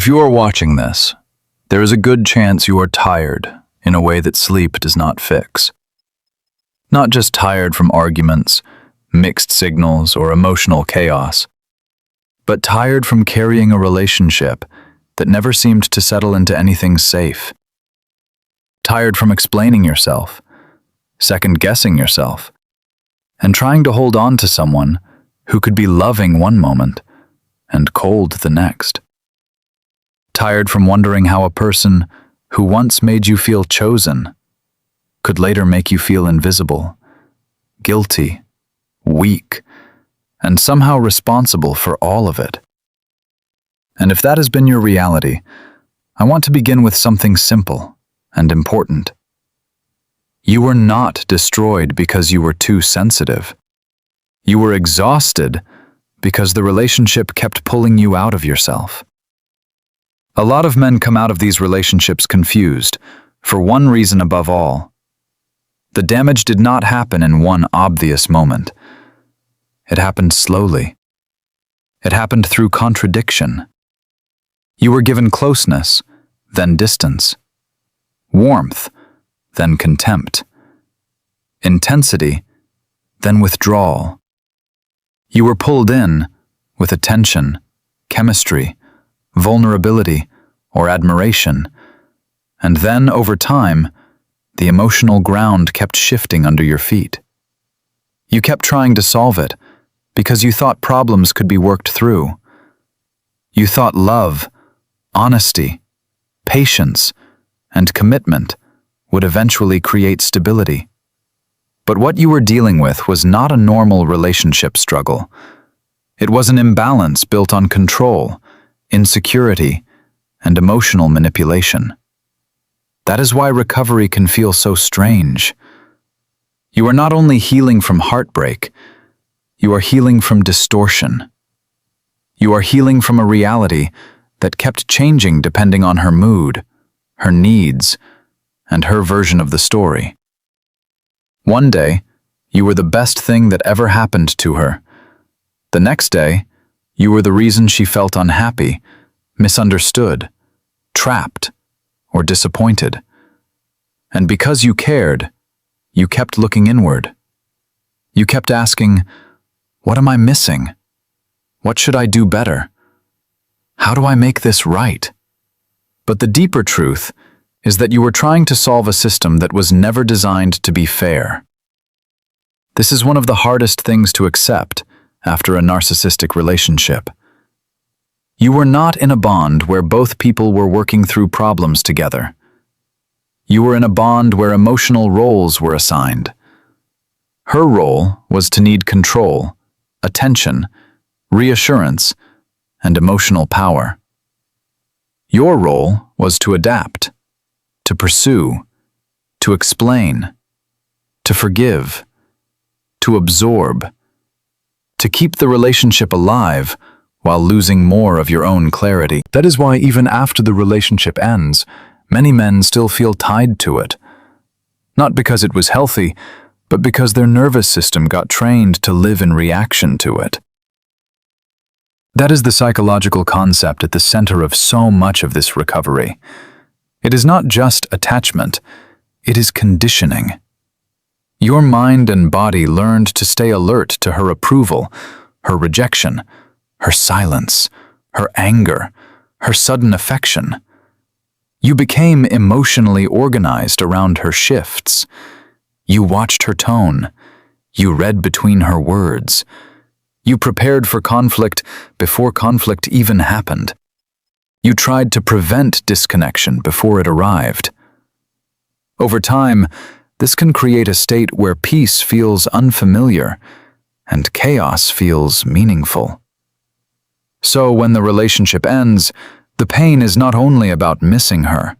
If you are watching this, there is a good chance you are tired in a way that sleep does not fix. Not just tired from arguments, mixed signals, or emotional chaos, but tired from carrying a relationship that never seemed to settle into anything safe. Tired from explaining yourself, second-guessing yourself, and trying to hold on to someone who could be loving one moment and cold the next. Tired from wondering how a person who once made you feel chosen could later make you feel invisible, guilty, weak, and somehow responsible for all of it. And if that has been your reality, I want to begin with something simple and important. You were not destroyed because you were too sensitive. You were exhausted because the relationship kept pulling you out of yourself. A lot of men come out of these relationships confused, for one reason above all. The damage did not happen in one obvious moment. It happened slowly. It happened through contradiction. You were given closeness, then distance. Warmth, then contempt. Intensity, then withdrawal. You were pulled in with attention, chemistry, vulnerability, or admiration, and then, over time, the emotional ground kept shifting under your feet. You kept trying to solve it because you thought problems could be worked through. You thought love, honesty, patience, and commitment would eventually create stability. But what you were dealing with was not a normal relationship struggle. It was an imbalance built on control, insecurity, and emotional manipulation. That is why recovery can feel so strange. You are not only healing from heartbreak, you are healing from distortion. You are healing from a reality that kept changing depending on her mood, her needs, and her version of the story. One day, you were the best thing that ever happened to her. The next day, you were the reason she felt unhappy, misunderstood, trapped, or disappointed. And because you cared, you kept looking inward. You kept asking, "What am I missing? What should I do better? How do I make this right?" But the deeper truth is that you were trying to solve a system that was never designed to be fair. This is one of the hardest things to accept after a narcissistic relationship. You were not in a bond where both people were working through problems together. You were in a bond where emotional roles were assigned. Her role was to need control, attention, reassurance, and emotional power. Your role was to adapt, to pursue, to explain, to forgive, to absorb, to keep the relationship alive while losing more of your own clarity. That is why even after the relationship ends, many men still feel tied to it. Not because it was healthy, but because their nervous system got trained to live in reaction to it. That is the psychological concept at the center of so much of this recovery. It is not just attachment, it is conditioning. Your mind and body learned to stay alert to her approval, her rejection, her silence, her anger, her sudden affection. You became emotionally organized around her shifts. You watched her tone. You read between her words. You prepared for conflict before conflict even happened. You tried to prevent disconnection before it arrived. Over time, this can create a state where peace feels unfamiliar and chaos feels meaningful. So when the relationship ends, the pain is not only about missing her,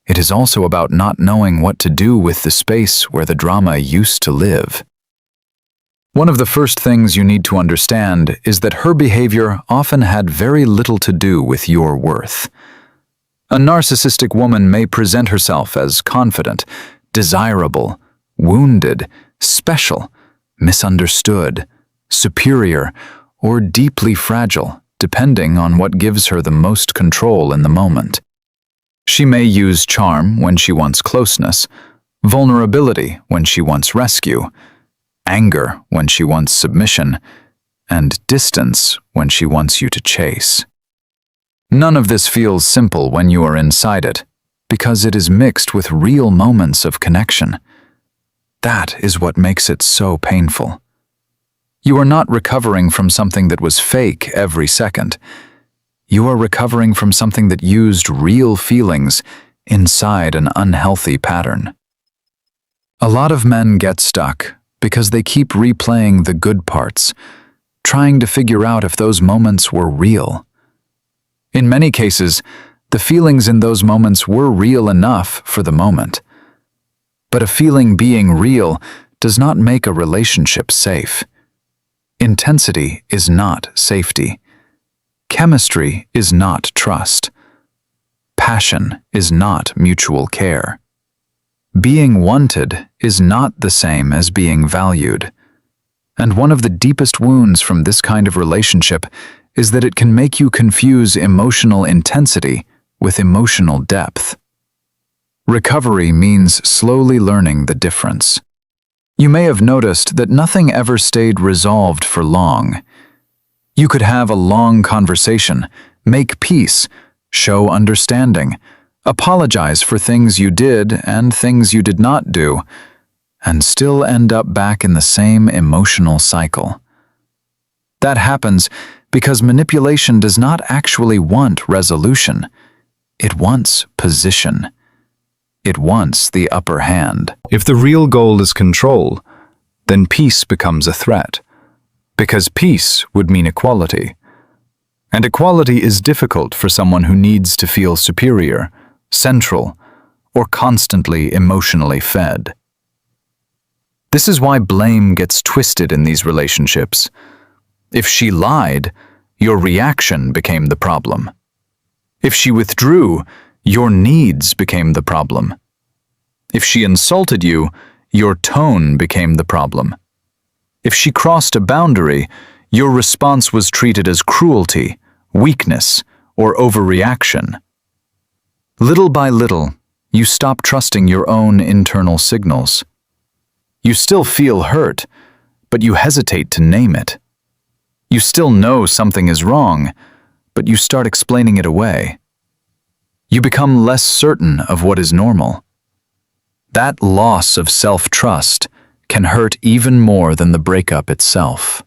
it is also about not knowing what to do with the space where the drama used to live. One of the first things you need to understand is that her behavior often had very little to do with your worth. A narcissistic woman may present herself as confident, desirable, wounded, special, misunderstood, superior, or deeply fragile depending on what gives her the most control in the moment. She may use charm when she wants closeness, vulnerability when she wants rescue, anger when she wants submission, and distance when she wants you to chase. None of this feels simple when you are inside it, because it is mixed with real moments of connection. That is what makes it so painful. You are not recovering from something that was fake every second. You are recovering from something that used real feelings inside an unhealthy pattern. A lot of men get stuck because they keep replaying the good parts, trying to figure out if those moments were real. In many cases, the feelings in those moments were real enough for the moment. But a feeling being real does not make a relationship safe. Intensity is not safety. Chemistry is not trust. Passion is not mutual care. Being wanted is not the same as being valued. And one of the deepest wounds from this kind of relationship is that it can make you confuse emotional intensity with emotional depth. Recovery means slowly learning the difference. You may have noticed that nothing ever stayed resolved for long. You could have a long conversation, make peace, show understanding, apologize for things you did and things you did not do, and still end up back in the same emotional cycle. That happens because manipulation does not actually want resolution. It wants position. It wants the upper hand. If the real goal is control, then peace becomes a threat, because peace would mean equality. And equality is difficult for someone who needs to feel superior, central, or constantly emotionally fed. This is why blame gets twisted in these relationships. If she lied, your reaction became the problem. If she withdrew, your needs became the problem. If she insulted you, your tone became the problem. If she crossed a boundary, your response was treated as cruelty, weakness, or overreaction. Little by little, you stop trusting your own internal signals. You still feel hurt, but you hesitate to name it. You still know something is wrong, but you start explaining it away. You become less certain of what is normal. That loss of self-trust can hurt even more than the breakup itself.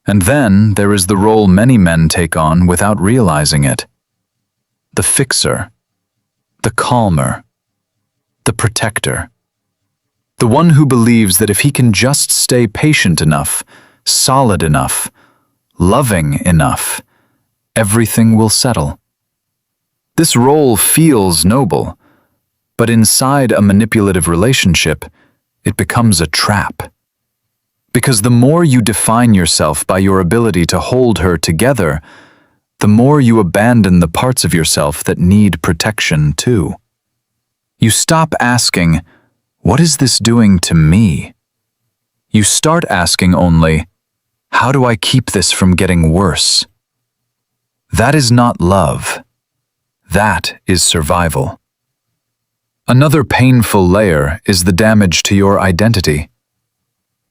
And then there is the role many men take on without realizing it. The fixer, the calmer, the protector. The one who believes that if he can just stay patient enough, solid enough, loving enough, everything will settle. This role feels noble, but inside a manipulative relationship, it becomes a trap. Because the more you define yourself by your ability to hold her together, the more you abandon the parts of yourself that need protection too. You stop asking, "What is this doing to me?" You start asking only, "How do I keep this from getting worse?" That is not love. That is survival. Another painful layer is the damage to your identity.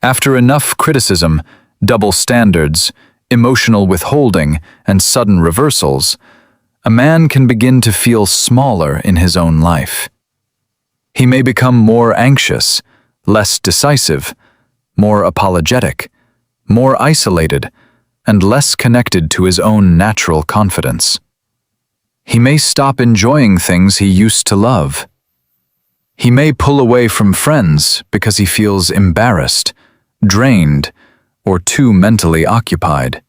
After enough criticism, double standards, emotional withholding, and sudden reversals, a man can begin to feel smaller in his own life. He may become more anxious, less decisive, more apologetic, more isolated, and less connected to his own natural confidence. He may stop enjoying things he used to love. He may pull away from friends because he feels embarrassed, drained, or too mentally occupied.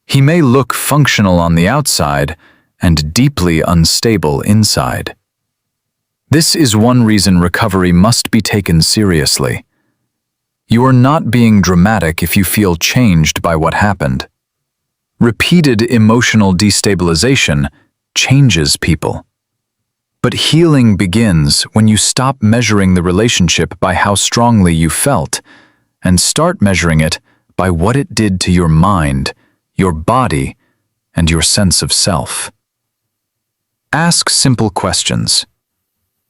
He may look functional on the outside and deeply unstable inside. This is one reason recovery must be taken seriously. You are not being dramatic if you feel changed by what happened. Repeated emotional destabilization changes people. But healing begins when you stop measuring the relationship by how strongly you felt and start measuring it by what it did to your mind, your body, and your sense of self. Ask simple questions.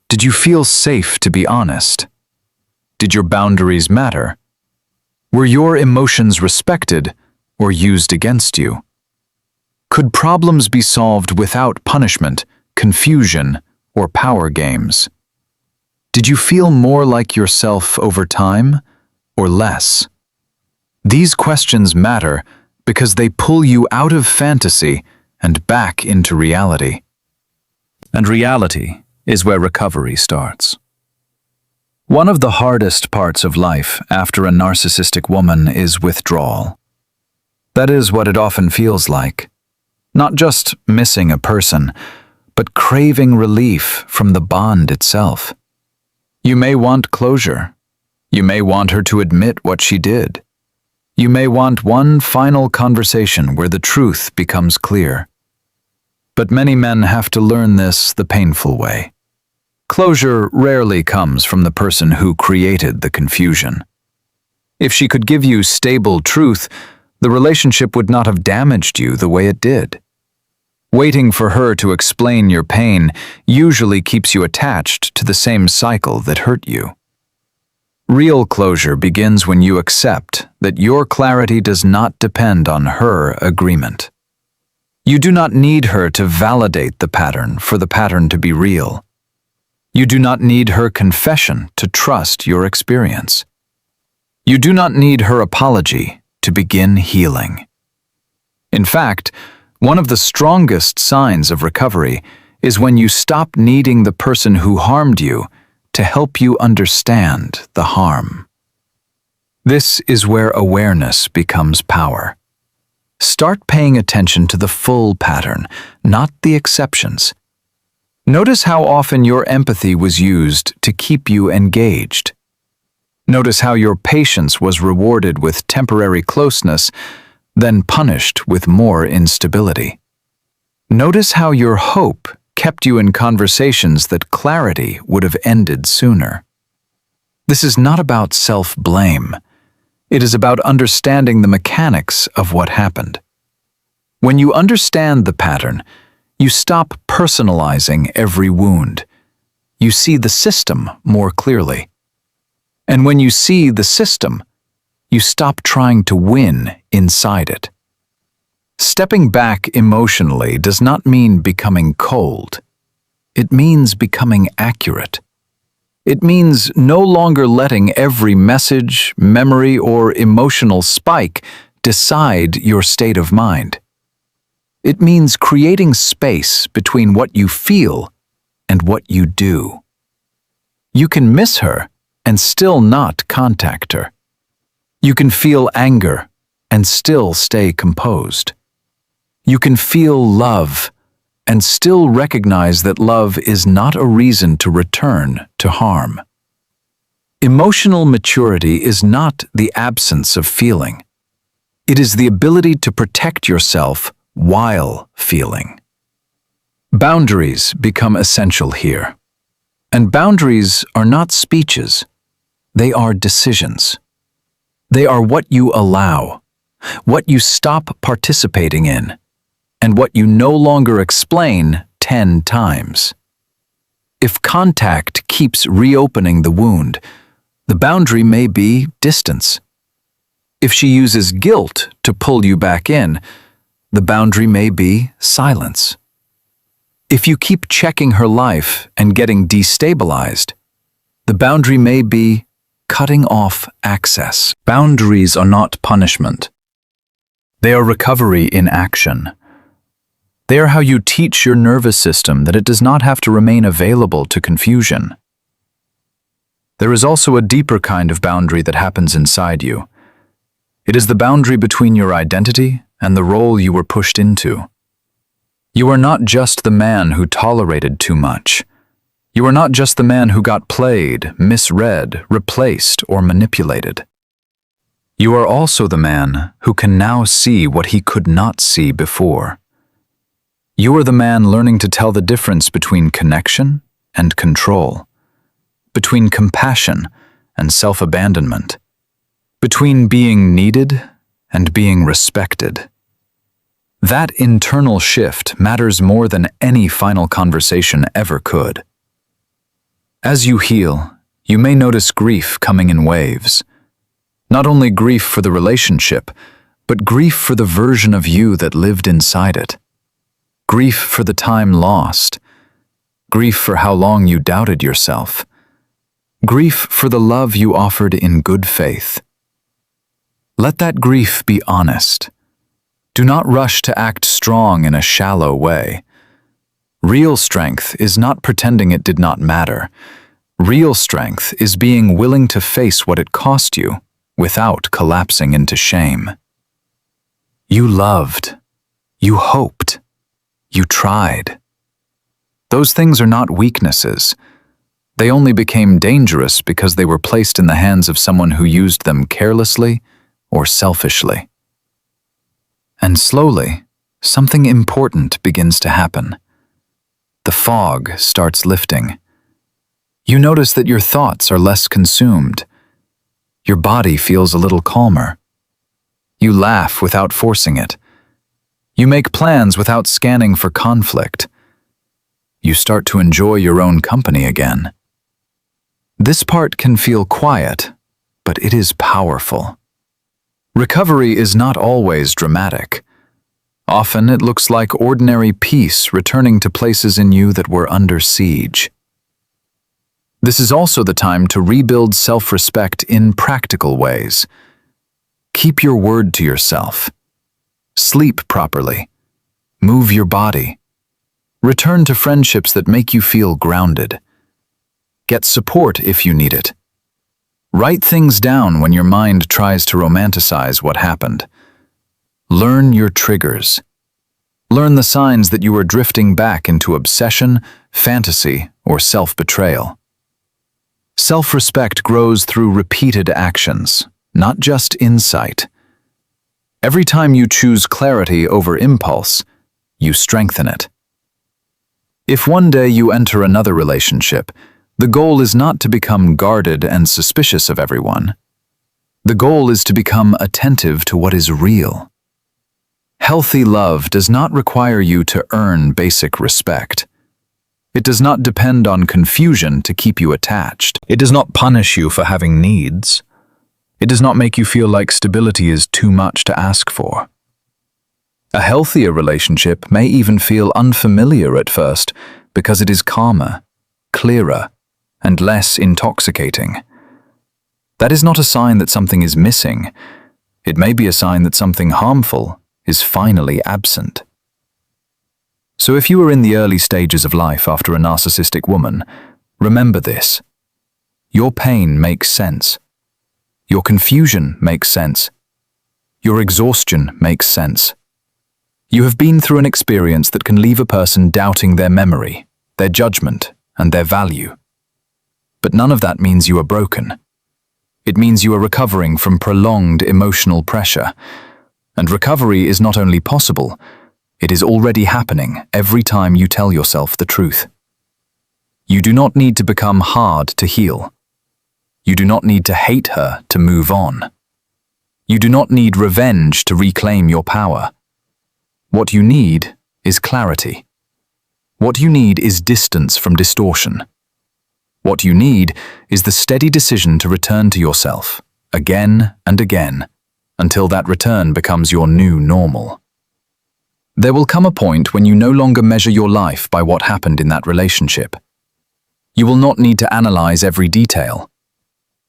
Did you feel safe to be honest? Did your boundaries matter? Were your emotions respected or used against you? Could problems be solved without punishment, confusion, or power games? Did you feel more like yourself over time or less? These questions matter because they pull you out of fantasy and back into reality. And reality is where recovery starts. One of the hardest parts of life after a narcissistic woman is withdrawal. That is what it often feels like. Not just missing a person, but craving relief from the bond itself. You may want closure. You may want her to admit what she did. You may want one final conversation where the truth becomes clear. But many men have to learn this the painful way. Closure rarely comes from the person who created the confusion. If she could give you stable truth, the relationship would not have damaged you the way it did. Waiting for her to explain your pain usually keeps you attached to the same cycle that hurt you. Real closure begins when you accept that your clarity does not depend on her agreement. You do not need her to validate the pattern for the pattern to be real. You do not need her confession to trust your experience. You do not need her apology to begin healing. In fact, one of the strongest signs of recovery is when you stop needing the person who harmed you to help you understand the harm. This is where awareness becomes power. Start paying attention to the full pattern, not the exceptions. Notice how often your empathy was used to keep you engaged. Notice how your patience was rewarded with temporary closeness, then punished with more instability. Notice how your hope kept you in conversations that clarity would have ended sooner. This is not about self-blame. It is about understanding the mechanics of what happened. When you understand the pattern, you stop personalizing every wound. You see the system more clearly. And when you see the system, you stop trying to win inside it. Stepping back emotionally does not mean becoming cold. It means becoming accurate. It means no longer letting every message, memory, or emotional spike decide your state of mind. It means creating space between what you feel and what you do. You can miss her and still not contact her. You can feel anger and still stay composed. You can feel love and still recognize that love is not a reason to return to harm. Emotional maturity is not the absence of feeling. It is the ability to protect yourself while feeling. Boundaries become essential here. And boundaries are not speeches. They are decisions. They are what you allow, what you stop participating in, and what you no longer explain 10 times. If contact keeps reopening the wound, the boundary may be distance. If she uses guilt to pull you back in, the boundary may be silence. If you keep checking her life and getting destabilized, the boundary may be cutting off access. Boundaries are not punishment. They are recovery in action. They are how you teach your nervous system that it does not have to remain available to confusion. There is also a deeper kind of boundary that happens inside you. It is the boundary between your identity and the role you were pushed into. You are not just the man who tolerated too much. You are not just the man who got played, misread, replaced, or manipulated. You are also the man who can now see what he could not see before. You are the man learning to tell the difference between connection and control, between compassion and self-abandonment, between being needed and being respected. That internal shift matters more than any final conversation ever could. As you heal, you may notice grief coming in waves. Not only grief for the relationship, but grief for the version of you that lived inside it. Grief for the time lost. Grief for how long you doubted yourself. Grief for the love you offered in good faith. Let that grief be honest. Do not rush to act strong in a shallow way. Real strength is not pretending it did not matter. Real strength is being willing to face what it cost you without collapsing into shame. You loved. You hoped. You tried. Those things are not weaknesses. They only became dangerous because they were placed in the hands of someone who used them carelessly or selfishly. And slowly, something important begins to happen. The fog starts lifting. You notice that your thoughts are less consumed. Your body feels a little calmer. You laugh without forcing it. You make plans without scanning for conflict. You start to enjoy your own company again. This part can feel quiet, but it is powerful. Recovery is not always dramatic. Often it looks like ordinary peace returning to places in you that were under siege. This is also the time to rebuild self-respect in practical ways. Keep your word to yourself. Sleep properly. Move your body. Return to friendships that make you feel grounded. Get support if you need it. Write things down when your mind tries to romanticize what happened. Learn your triggers. Learn the signs that you are drifting back into obsession, fantasy, or self-betrayal. Self-respect grows through repeated actions, not just insight. Every time you choose clarity over impulse, you strengthen it. If one day you enter another relationship, the goal is not to become guarded and suspicious of everyone. The goal is to become attentive to what is real. Healthy love does not require you to earn basic respect. It does not depend on confusion to keep you attached. It does not punish you for having needs. It does not make you feel like stability is too much to ask for. A healthier relationship may even feel unfamiliar at first because it is calmer, clearer, and less intoxicating. That is not a sign that something is missing. It may be a sign that something harmful is finally absent. So if you are in the early stages of life after a narcissistic woman, remember this. Your pain makes sense. Your confusion makes sense. Your exhaustion makes sense. You have been through an experience that can leave a person doubting their memory, their judgment, and their value. But none of that means you are broken. It means you are recovering from prolonged emotional pressure. And recovery is not only possible, it is already happening every time you tell yourself the truth. You do not need to become hard to heal. You do not need to hate her to move on. You do not need revenge to reclaim your power. What you need is clarity. What you need is distance from distortion. What you need is the steady decision to return to yourself, again and again, until that return becomes your new normal. There will come a point when you no longer measure your life by what happened in that relationship. You will not need to analyze every detail.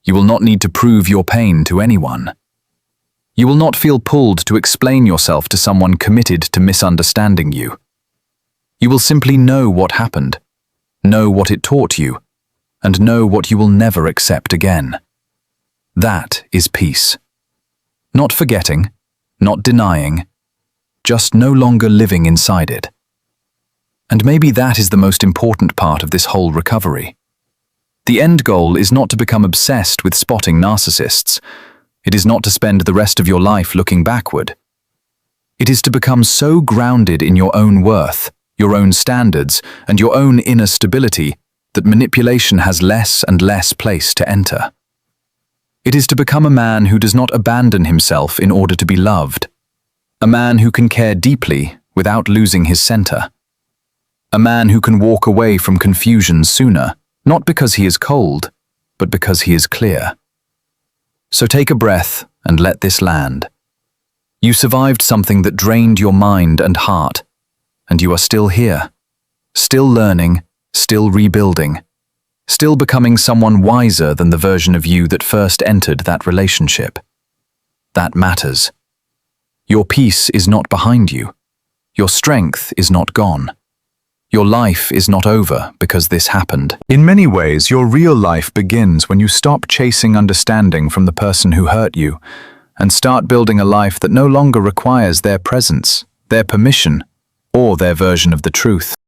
You will not need to prove your pain to anyone. You will not feel pulled to explain yourself to someone committed to misunderstanding you. You will simply know what happened, know what it taught you, and know what you will never accept again. That is peace. Not forgetting, not denying, just no longer living inside it. And maybe that is the most important part of this whole recovery. The end goal is not to become obsessed with spotting narcissists. It is not to spend the rest of your life looking backward. It is to become so grounded in your own worth, your own standards, and your own inner stability that manipulation has less and less place to enter. It is to become a man who does not abandon himself in order to be loved, A man who can care deeply without losing his center. A man who can walk away from confusion sooner, not because he is cold, but because he is clear. So take a breath and let this land. You survived something that drained your mind and heart, and you are still here, still learning, still rebuilding, still becoming someone wiser than the version of you that first entered that relationship. That matters. Your peace is not behind you. Your strength is not gone. Your life is not over because this happened. In many ways, your real life begins when you stop chasing understanding from the person who hurt you and start building a life that no longer requires their presence, their permission, or their version of the truth.